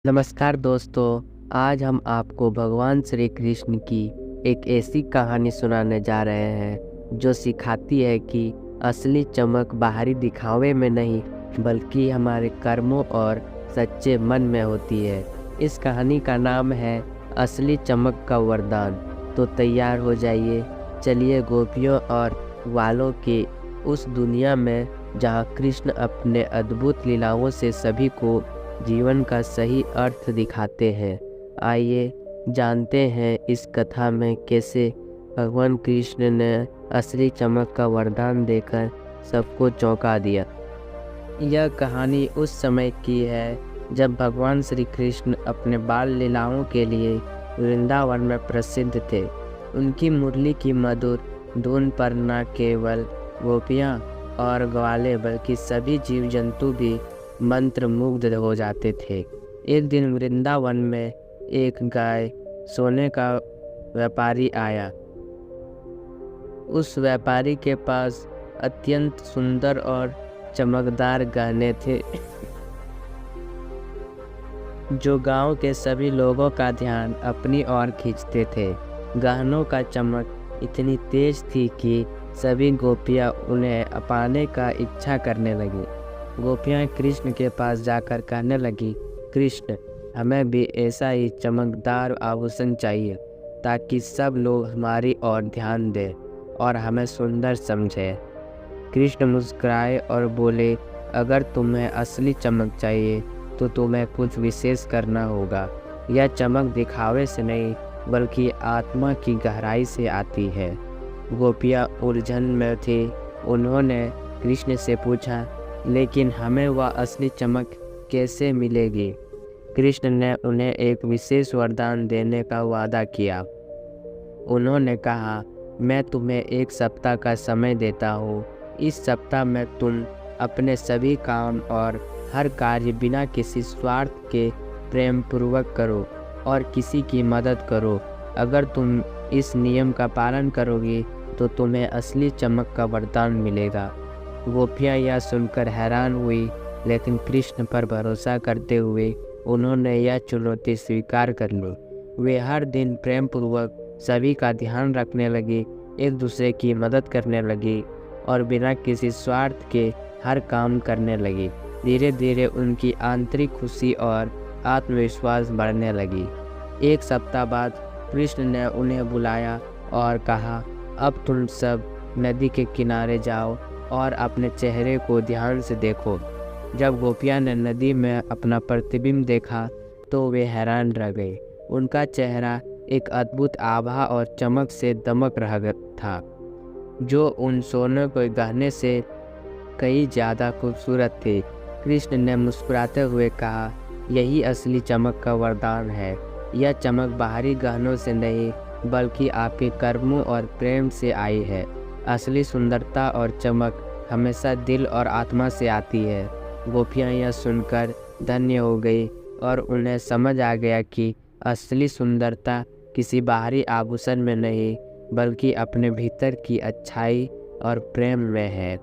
नमस्कार दोस्तों, आज हम आपको भगवान श्री कृष्ण की एक ऐसी कहानी सुनाने जा रहे हैं जो सिखाती है कि असली चमक बाहरी दिखावे में नहीं बल्कि हमारे कर्मों और सच्चे मन में होती है। इस कहानी का नाम है असली चमक का वरदान। तो तैयार हो जाइए, चलिए गोपियों और ग्वालों की उस दुनिया में जहाँ कृष्ण अपने अद्भुत लीलाओं से सभी को जीवन का सही अर्थ दिखाते हैं। आइए जानते हैं इस कथा में कैसे भगवान कृष्ण ने असली चमक का वरदान देकर सबको चौंका दिया। यह कहानी उस समय की है जब भगवान श्री कृष्ण अपने बाल लीलाओं के लिए वृंदावन में प्रसिद्ध थे। उनकी मुरली की मधुर धुन पर न केवल गोपियाँ और ग्वाले बल्कि सभी जीव जंतु भी मंत्र मुग्ध हो जाते थे। एक दिन वृंदावन में एक गाय सोने का व्यापारी आया। उस व्यापारी के पास अत्यंत सुंदर और चमकदार गहने थे जो गांव के सभी लोगों का ध्यान अपनी ओर खींचते थे। गहनों का चमक इतनी तेज थी कि सभी गोपियां उन्हें पाने का इच्छा करने लगी। गोपियाँ कृष्ण के पास जाकर कहने लगी, कृष्ण, हमें भी ऐसा ही चमकदार आभूषण चाहिए ताकि सब लोग हमारी ओर ध्यान दें और हमें सुंदर समझें। कृष्ण मुस्कुराए और बोले, अगर तुम्हें असली चमक चाहिए तो तुम्हें कुछ विशेष करना होगा। यह चमक दिखावे से नहीं बल्कि आत्मा की गहराई से आती है। गोपियाँ उलझन में थी। उन्होंने कृष्ण से पूछा, लेकिन हमें वह असली चमक कैसे मिलेगी? कृष्ण ने उन्हें एक विशेष वरदान देने का वादा किया। उन्होंने कहा, मैं तुम्हें 1 सप्ताह का समय देता हूँ। इस सप्ताह में तुम अपने सभी काम और हर कार्य बिना किसी स्वार्थ के प्रेम पूर्वक करो और किसी की मदद करो। अगर तुम इस नियम का पालन करोगे तो तुम्हें असली चमक का वरदान मिलेगा। गोपियाँ यह सुनकर हैरान हुई, लेकिन कृष्ण पर भरोसा करते हुए उन्होंने यह चुनौती स्वीकार कर ली। वे हर दिन प्रेम पूर्वक सभी का ध्यान रखने लगी, एक दूसरे की मदद करने लगी और बिना किसी स्वार्थ के हर काम करने लगी। धीरे धीरे उनकी आंतरिक खुशी और आत्मविश्वास बढ़ने लगी। 1 सप्ताह बाद कृष्ण ने उन्हें बुलाया और कहा, अब तुम सब नदी के किनारे जाओ और अपने चेहरे को ध्यान से देखो। जब गोपियाँ ने नदी में अपना प्रतिबिंब देखा तो वे हैरान रह गए। उनका चेहरा एक अद्भुत आभा और चमक से दमक रहा था, जो उन सोने के गहने से कई ज़्यादा खूबसूरत थे। कृष्ण ने मुस्कुराते हुए कहा, यही असली चमक का वरदान है। यह चमक बाहरी गहनों से नहीं बल्कि आपके कर्मों और प्रेम से आई है। असली सुंदरता और चमक हमेशा दिल और आत्मा से आती है। गोपियाँ यह सुनकर धन्य हो गई और उन्हें समझ आ गया कि असली सुंदरता किसी बाहरी आभूषण में नहीं बल्कि अपने भीतर की अच्छाई और प्रेम में है।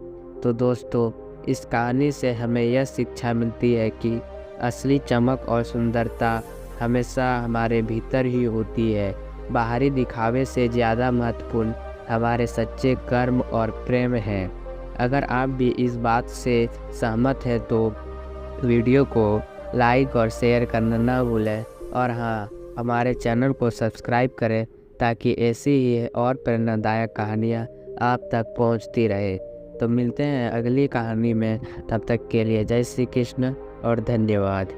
तो दोस्तों, इस कहानी से हमें यह शिक्षा मिलती है कि असली चमक और सुंदरता हमेशा हमारे भीतर ही होती है। बाहरी दिखावे से ज़्यादा महत्वपूर्ण हमारे सच्चे कर्म और प्रेम हैं। अगर आप भी इस बात से सहमत हैं तो वीडियो को लाइक और शेयर करना ना भूलें और हाँ, हमारे चैनल को सब्सक्राइब करें ताकि ऐसी ही और प्रेरणादायक कहानियाँ आप तक पहुँचती रहे। तो मिलते हैं अगली कहानी में, तब तक के लिए जय श्री कृष्ण और धन्यवाद।